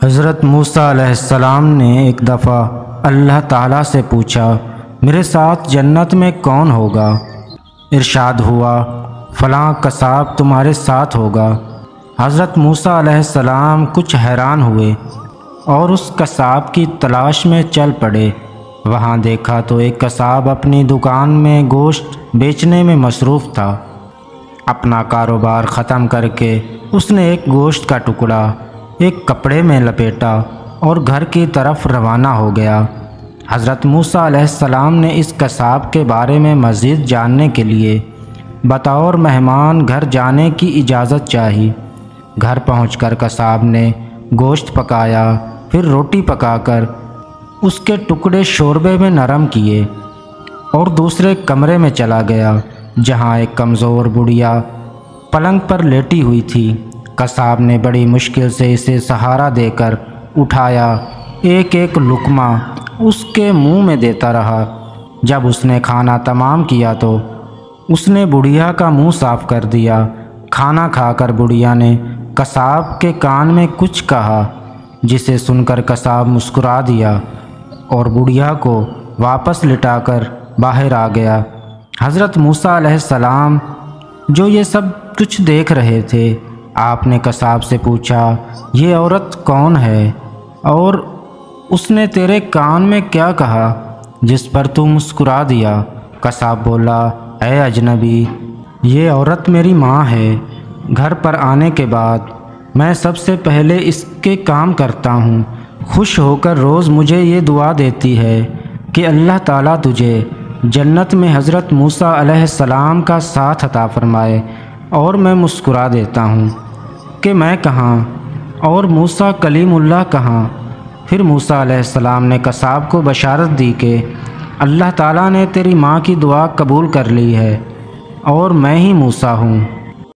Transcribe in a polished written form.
حضرت موسیٰ علیہ السلام نے ایک دفعہ اللہ تعالیٰ سے پوچھا، میرے ساتھ جنت میں کون ہوگا؟ ارشاد ہوا، فلاں قصاب تمہارے ساتھ ہوگا۔ حضرت موسیٰ علیہ السلام کچھ حیران ہوئے اور اس قصاب کی تلاش میں چل پڑے۔ وہاں دیکھا تو ایک قصاب اپنی دکان میں گوشت بیچنے میں مصروف تھا۔ اپنا کاروبار ختم کر کے اس نے ایک گوشت کا ٹکڑا ایک کپڑے میں لپیٹا اور گھر کی طرف روانہ ہو گیا۔ حضرت موسیٰ علیہ السلام نے اس قصاب کے بارے میں مزید جاننے کے لیے بطور مہمان گھر جانے کی اجازت چاہی۔ گھر پہنچ کر قصاب نے گوشت پکایا، پھر روٹی پکا کر اس کے ٹکڑے شوربے میں نرم کیے اور دوسرے کمرے میں چلا گیا جہاں ایک کمزور بڑھیا پلنگ پر لیٹی ہوئی تھی۔ قصاب نے بڑی مشکل سے اسے سہارا دے کر اٹھایا، ایک ایک لقمہ اس کے منہ میں دیتا رہا۔ جب اس نے کھانا تمام کیا تو اس نے بڑھیا کا منہ صاف کر دیا۔ کھانا کھا کر بڑھیا نے قصاب کے کان میں کچھ کہا، جسے سن کر قصاب مسکرا دیا اور بڑھیا کو واپس لٹا کر باہر آ گیا۔ حضرت موسیٰ علیہ السلام جو یہ سب کچھ دیکھ رہے تھے، آپ نے قصاب سے پوچھا، یہ عورت کون ہے اور اس نے تیرے کان میں کیا کہا جس پر تو مسکرا دیا؟ قصاب بولا، اے اجنبی، یہ عورت میری ماں ہے۔ گھر پر آنے کے بعد میں سب سے پہلے اس کے کام کرتا ہوں۔ خوش ہو کر روز مجھے یہ دعا دیتی ہے کہ اللہ تعالیٰ تجھے جنت میں حضرت موسیٰ علیہ السلام کا ساتھ عطا فرمائے، اور میں مسکرا دیتا ہوں کہ میں کہاں اور موسیٰ کلیم اللہ کہاں؟ پھر موسیٰ علیہ السلام نے قصاب کو بشارت دی کہ اللہ تعالیٰ نے تیری ماں کی دعا قبول کر لی ہے اور میں ہی موسیٰ ہوں۔